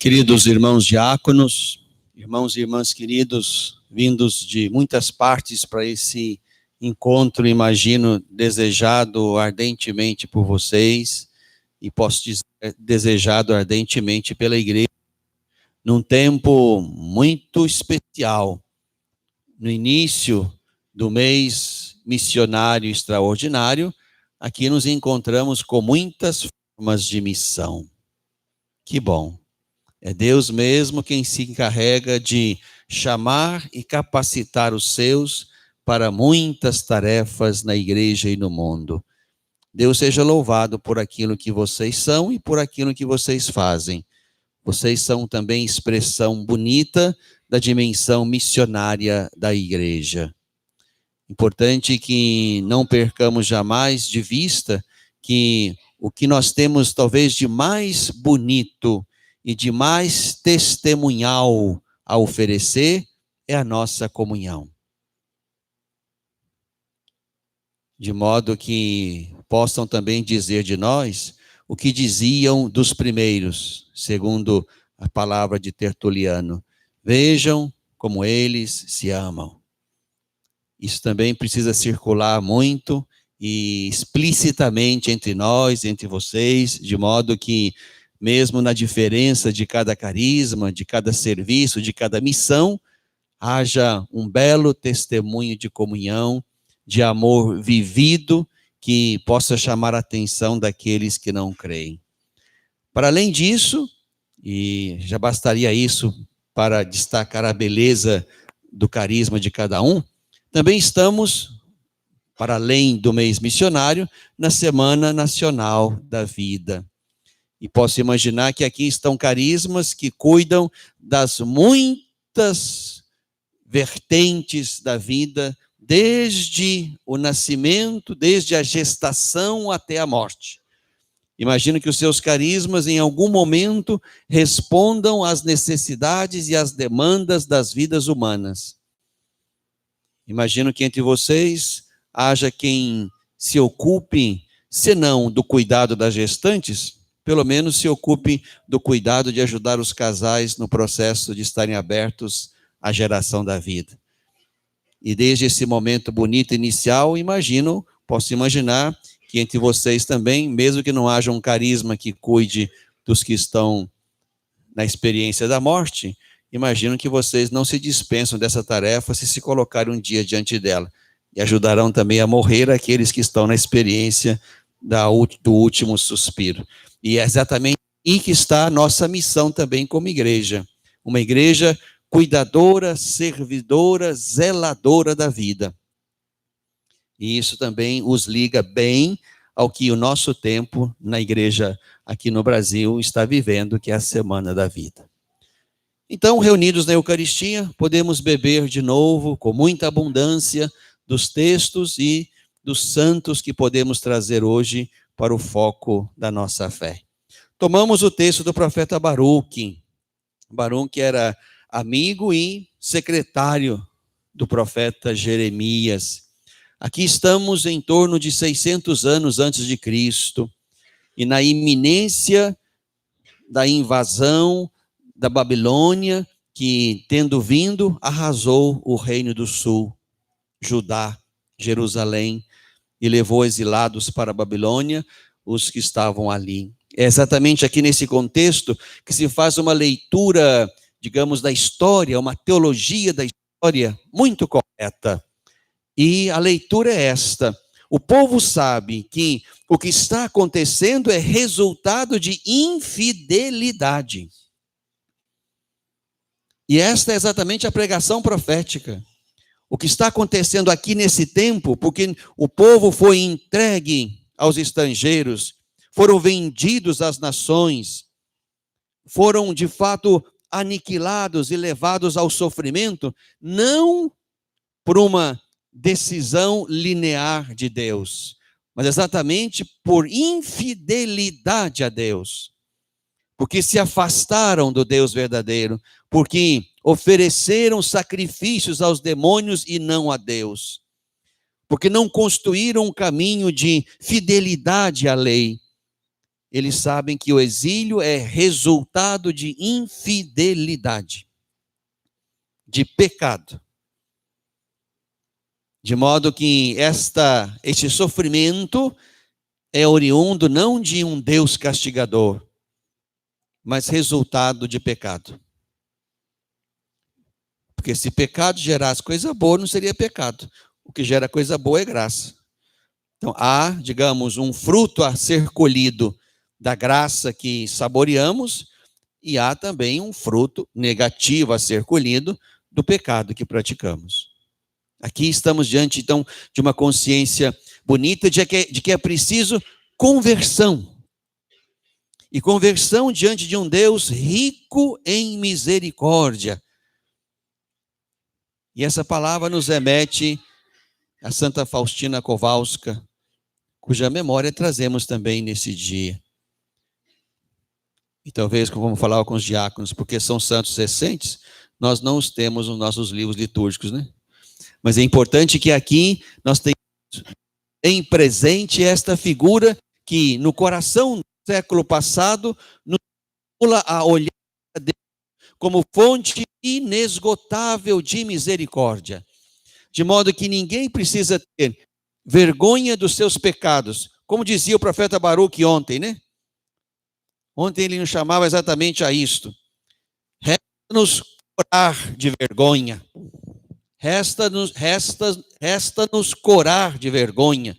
Queridos irmãos diáconos, irmãos e irmãs queridos, vindos de muitas partes para esse encontro, imagino, desejado ardentemente por vocês, e posso dizer, desejado ardentemente pela igreja, num tempo muito especial, no início do mês missionário extraordinário. Aqui nos encontramos com muitas formas de missão. Que bom! É Deus mesmo quem se encarrega de chamar e capacitar os seus para muitas tarefas na igreja e no mundo. Deus seja louvado por aquilo que vocês são e por aquilo que vocês fazem. Vocês são também expressão bonita da dimensão missionária da igreja. Importante que não percamos jamais de vista que o que nós temos talvez de mais bonito e de mais testemunhal a oferecer é a nossa comunhão. De modo que possam também dizer de nós o que diziam dos primeiros, segundo a palavra de Tertuliano: vejam como eles se amam. Isso também precisa circular muito e explicitamente entre nós, entre vocês, de modo que mesmo na diferença de cada carisma, de cada serviço, de cada missão, haja um belo testemunho de comunhão, de amor vivido, que possa chamar a atenção daqueles que não creem. Para além disso, e já bastaria isso para destacar a beleza do carisma de cada um, também estamos, para além do mês missionário, na Semana Nacional da Vida. E posso imaginar que aqui estão carismas que cuidam das muitas vertentes da vida, desde o nascimento, desde a gestação até a morte. Imagino que os seus carismas, em algum momento, respondam às necessidades e às demandas das vidas humanas. Imagino que entre vocês haja quem se ocupe, se não do cuidado das gestantes, pelo menos se ocupe do cuidado de ajudar os casais no processo de estarem abertos à geração da vida. E desde esse momento bonito inicial, posso imaginar que entre vocês também, mesmo que não haja um carisma que cuide dos que estão na experiência da morte, imagino que vocês não se dispensam dessa tarefa se colocarem um dia diante dela. E ajudarão também a morrer aqueles que estão na experiência do último suspiro. E é exatamente aí que está a nossa missão também como igreja. Uma igreja cuidadora, servidora, zeladora da vida. E isso também os liga bem ao que o nosso tempo na igreja aqui no Brasil está vivendo, que é a Semana da Vida. Então, reunidos na Eucaristia, podemos beber de novo, com muita abundância, dos textos e dos santos que podemos trazer hoje para o foco da nossa fé. Tomamos o texto do profeta Baruque. Baruque era amigo e secretário do profeta Jeremias. Aqui estamos em torno de 600 anos antes de Cristo, e na iminência da invasão da Babilônia, que, tendo vindo, arrasou o reino do sul, Judá, Jerusalém, e levou exilados para a Babilônia os que estavam ali. É exatamente aqui nesse contexto que se faz uma leitura, digamos, da história, uma teologia da história muito correta. E a leitura é esta: o povo sabe que o que está acontecendo é resultado de infidelidade. E esta é exatamente a pregação profética. O que está acontecendo aqui nesse tempo, porque o povo foi entregue aos estrangeiros, foram vendidos às nações, foram de fato aniquilados e levados ao sofrimento, não por uma decisão linear de Deus, mas exatamente por infidelidade a Deus. Porque se afastaram do Deus verdadeiro, porque ofereceram sacrifícios aos demônios e não a Deus, porque não construíram um caminho de fidelidade à lei, eles sabem que o exílio é resultado de infidelidade, de pecado. De modo que este sofrimento é oriundo não de um Deus castigador, mas resultado de pecado. Porque se pecado gerasse coisa boa, não seria pecado. O que gera coisa boa é graça. Então, há, digamos, um fruto a ser colhido da graça que saboreamos, e há também um fruto negativo a ser colhido do pecado que praticamos. Aqui estamos diante, então, de uma consciência bonita de que é preciso conversão. E conversão diante de um Deus rico em misericórdia. E essa palavra nos remete a Santa Faustina Kowalska, cuja memória trazemos também nesse dia. E talvez, como vamos falar com os diáconos, porque são santos recentes, nós não os temos nos nossos livros litúrgicos, né? Mas é importante que aqui nós tenhamos em presente esta figura que no coração do século passado nos estimula a olhar a Deus como fonte inesgotável de misericórdia. De modo que ninguém precisa ter vergonha dos seus pecados. Como dizia o profeta Baruque ontem, né? Ontem ele nos chamava exatamente a isto. Resta-nos corar de vergonha. Resta-nos corar de vergonha.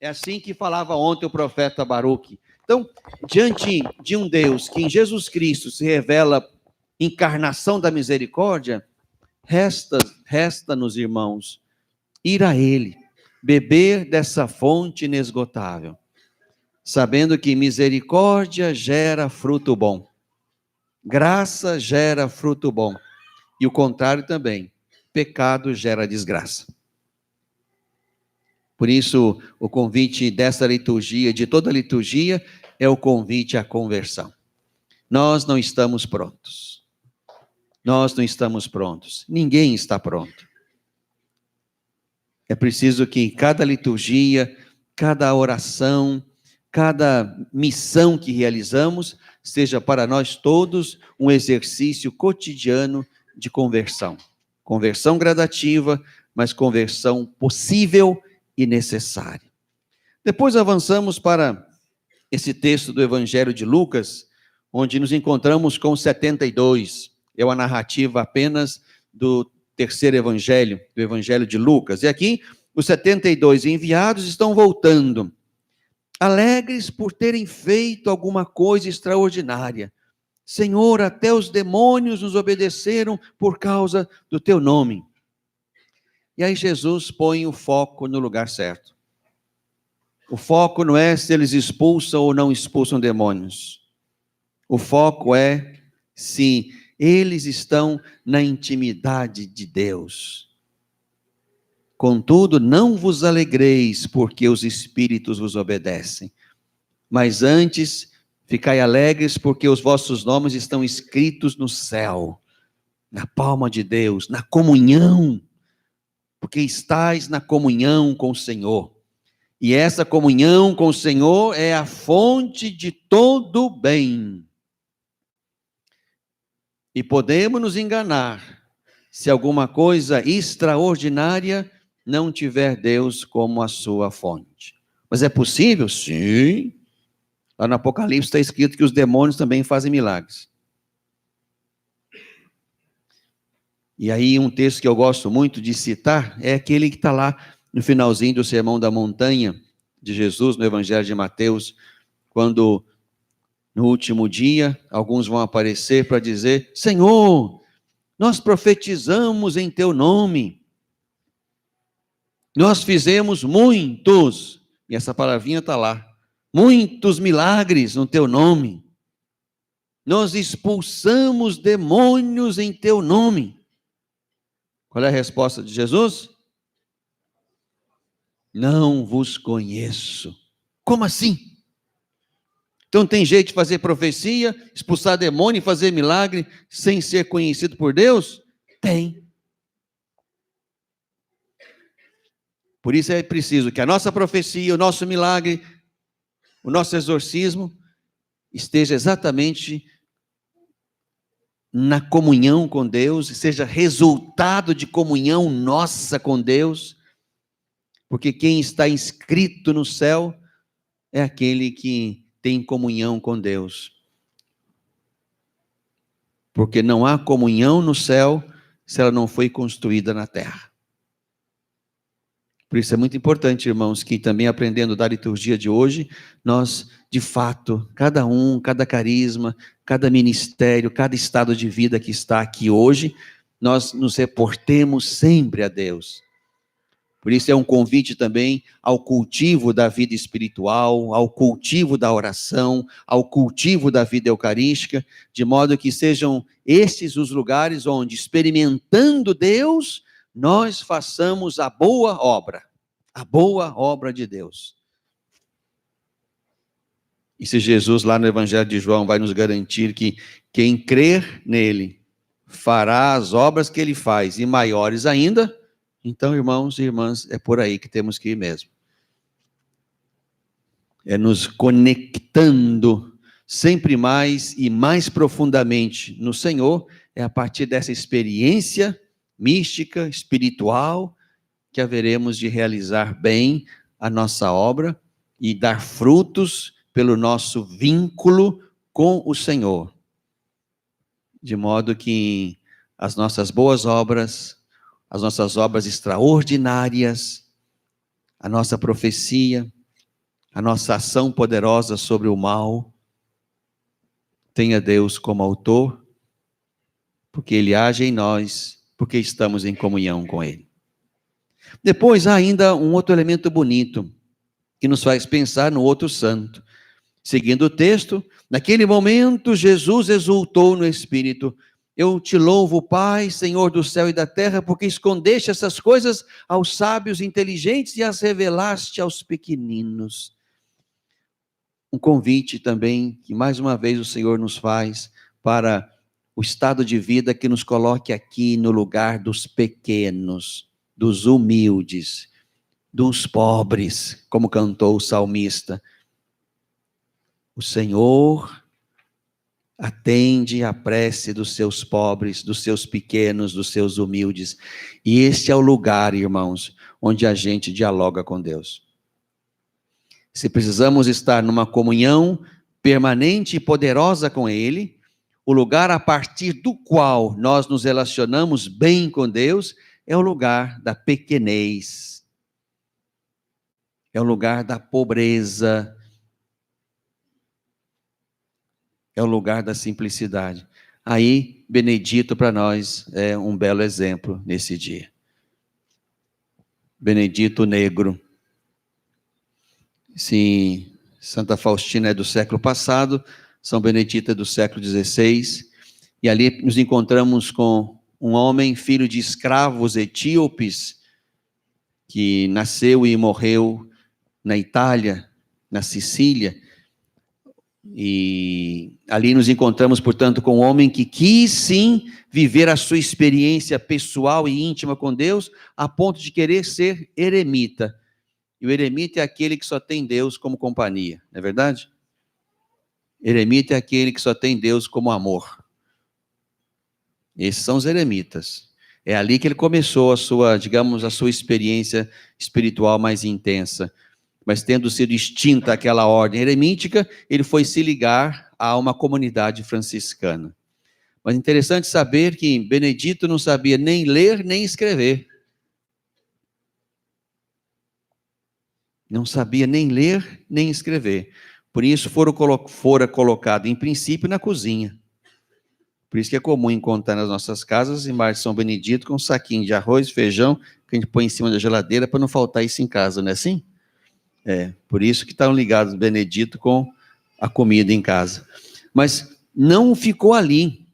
É assim que falava ontem o profeta Baruque. Então, diante de um Deus que em Jesus Cristo se revela encarnação da misericórdia, resta-nos, irmãos, ir a Ele, beber dessa fonte inesgotável, sabendo que misericórdia gera fruto bom, graça gera fruto bom, e o contrário também, pecado gera desgraça. Por isso, o convite dessa liturgia, de toda a liturgia, é o convite à conversão. Nós não estamos prontos. Nós não estamos prontos. Ninguém está pronto. É preciso que cada liturgia, cada oração, cada missão que realizamos, seja para nós todos um exercício cotidiano de conversão. Conversão gradativa, mas conversão possível e necessária. Depois avançamos para esse texto do Evangelho de Lucas, onde nos encontramos com 72. É uma narrativa apenas do terceiro evangelho, do Evangelho de Lucas. E aqui, os 72 enviados estão voltando, alegres por terem feito alguma coisa extraordinária. Senhor, até os demônios nos obedeceram por causa do teu nome. E aí Jesus põe o foco no lugar certo. O foco não é se eles expulsam ou não expulsam demônios. O foco é se eles estão na intimidade de Deus. Contudo, não vos alegreis porque os espíritos vos obedecem, mas antes ficai alegres porque os vossos nomes estão escritos no céu, na palma de Deus, na comunhão, porque estais na comunhão com o Senhor. E essa comunhão com o Senhor é a fonte de todo o bem. E podemos nos enganar se alguma coisa extraordinária não tiver Deus como a sua fonte. Mas é possível? Sim. Lá no Apocalipse está escrito que os demônios também fazem milagres. E aí um texto que eu gosto muito de citar é aquele que está lá no finalzinho do Sermão da Montanha de Jesus, no Evangelho de Mateus, quando no último dia alguns vão aparecer para dizer: Senhor, nós profetizamos em teu nome, nós fizemos muitos, e essa palavrinha está lá, muitos milagres no teu nome, nós expulsamos demônios em teu nome. Qual é a resposta de Jesus? Não vos conheço. Como assim? Então tem jeito de fazer profecia, expulsar demônio e fazer milagre sem ser conhecido por Deus? Tem. Por isso é preciso que a nossa profecia, o nosso milagre, o nosso exorcismo, esteja exatamente na comunhão com Deus, seja resultado de comunhão nossa com Deus, porque quem está inscrito no céu é aquele que tem comunhão com Deus. Porque não há comunhão no céu se ela não foi construída na terra. Por isso é muito importante, irmãos, que também aprendendo da liturgia de hoje, nós, de fato, cada um, cada carisma, cada ministério, cada estado de vida que está aqui hoje, nós nos reportemos sempre a Deus. Por isso é um convite também ao cultivo da vida espiritual, ao cultivo da oração, ao cultivo da vida eucarística, de modo que sejam estes os lugares onde, experimentando Deus, nós façamos a boa obra de Deus. E se Jesus lá no Evangelho de João vai nos garantir que quem crer nele fará as obras que ele faz e maiores ainda, então, irmãos e irmãs, é por aí que temos que ir mesmo. É nos conectando sempre mais e mais profundamente no Senhor, é a partir dessa experiência mística, espiritual, que haveremos de realizar bem a nossa obra e dar frutos pelo nosso vínculo com o Senhor. De modo que as nossas boas obras, as nossas obras extraordinárias, a nossa profecia, a nossa ação poderosa sobre o mal, tenha Deus como autor, porque Ele age em nós, porque estamos em comunhão com Ele. Depois há ainda um outro elemento bonito, que nos faz pensar no outro santo. Seguindo o texto, naquele momento Jesus exultou no Espírito: eu te louvo, Pai, Senhor do céu e da terra, porque escondeste essas coisas aos sábios inteligentes e as revelaste aos pequeninos. Um convite também, que mais uma vez o Senhor nos faz, para o estado de vida que nos coloque aqui no lugar dos pequenos, dos humildes, dos pobres, como cantou o salmista. O Senhor atende à prece dos seus pobres, dos seus pequenos, dos seus humildes. E este é o lugar, irmãos, onde a gente dialoga com Deus. Se precisamos estar numa comunhão permanente e poderosa com Ele, o lugar a partir do qual nós nos relacionamos bem com Deus é o lugar da pequenez, é o lugar da pobreza, é o lugar da simplicidade. Aí, Benedito para nós é um belo exemplo nesse dia. Benedito Negro. Se Santa Faustina é do século passado, São Benedito é do século XVI, e ali nos encontramos com um homem, filho de escravos etíopes, que nasceu e morreu na Itália, na Sicília, e ali nos encontramos, portanto, com um homem que quis sim viver a sua experiência pessoal e íntima com Deus, a ponto de querer ser eremita. E o eremita é aquele que só tem Deus como companhia, não é verdade? Eremita é aquele que só tem Deus como amor. Esses são os eremitas. É ali que ele começou a sua, digamos, a sua experiência espiritual mais intensa. Mas tendo sido extinta aquela ordem eremítica, ele foi se ligar a uma comunidade franciscana. Mas interessante saber que Benedito não sabia nem ler nem escrever. Não sabia nem ler nem escrever. Por isso fora colocado em princípio na cozinha. Por isso que é comum encontrar nas nossas casas embaixo de São Benedito com um saquinho de arroz, feijão, que a gente põe em cima da geladeira para não faltar isso em casa, não é assim? É, por isso que estão ligados Benedito com a comida em casa. Mas não ficou ali.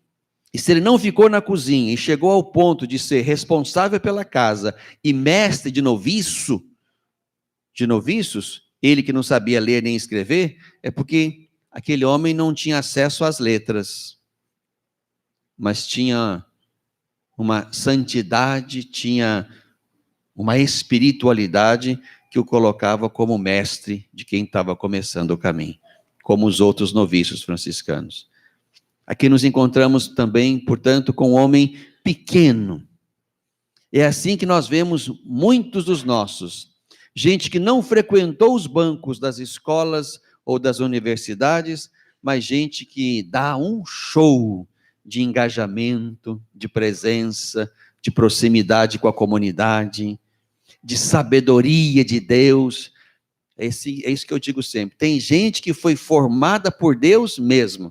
E se ele não ficou na cozinha e chegou ao ponto de ser responsável pela casa e mestre de noviços, ele que não sabia ler nem escrever, é porque aquele homem não tinha acesso às letras, mas tinha uma santidade, tinha uma espiritualidade que o colocava como mestre de quem estava começando o caminho. como os outros noviços franciscanos. Aqui nos encontramos também, portanto, com um homem pequeno. É assim que nós vemos muitos dos nossos. Gente que não frequentou os bancos das escolas ou das universidades, mas gente que dá um show de engajamento, de presença, de proximidade com a comunidade, de sabedoria de Deus. É isso que eu digo sempre. Tem gente que foi formada por Deus mesmo.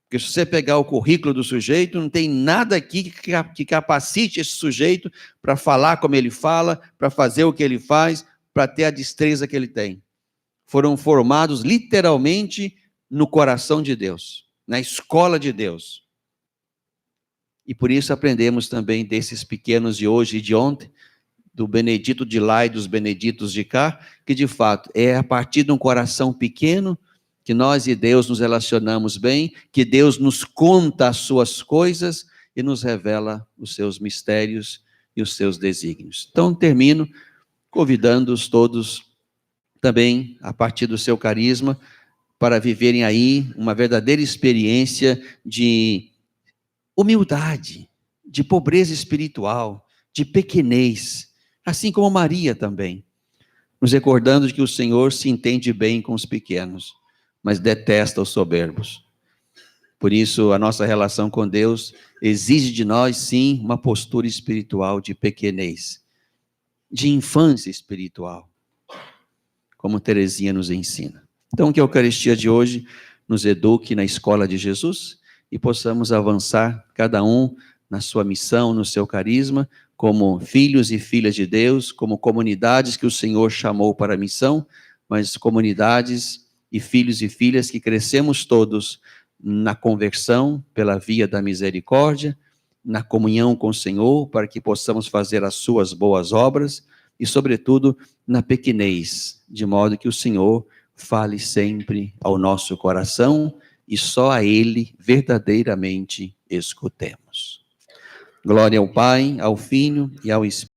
Porque se você pegar o currículo do sujeito, não tem nada aqui que capacite esse sujeito para falar como ele fala, para fazer o que ele faz, para ter a destreza que ele tem. Foram formados literalmente no coração de Deus, na escola de Deus. E por isso aprendemos também desses pequenos de hoje e de ontem, do Benedito de lá e dos Beneditos de cá, que de fato é a partir de um coração pequeno que nós e Deus nos relacionamos bem, que Deus nos conta as suas coisas e nos revela os seus mistérios e os seus desígnios. Então termino convidando-os todos também, a partir do seu carisma, para viverem aí uma verdadeira experiência de humildade, de pobreza espiritual, de pequenez, assim como Maria também, nos recordando de que o Senhor se entende bem com os pequenos, mas detesta os soberbos. Por isso, a nossa relação com Deus exige de nós, sim, uma postura espiritual de pequenez, de infância espiritual, como Teresinha nos ensina. Então, que a Eucaristia de hoje nos eduque na escola de Jesus e possamos avançar, cada um na sua missão, no seu carisma, como filhos e filhas de Deus, como comunidades que o Senhor chamou para a missão, mas comunidades e filhos e filhas que crescemos todos na conversão pela via da misericórdia, na comunhão com o Senhor, para que possamos fazer as suas boas obras e, sobretudo, na pequenez, de modo que o Senhor fale sempre ao nosso coração e só a Ele verdadeiramente escutemos. Glória ao Pai, ao Filho e ao Espírito.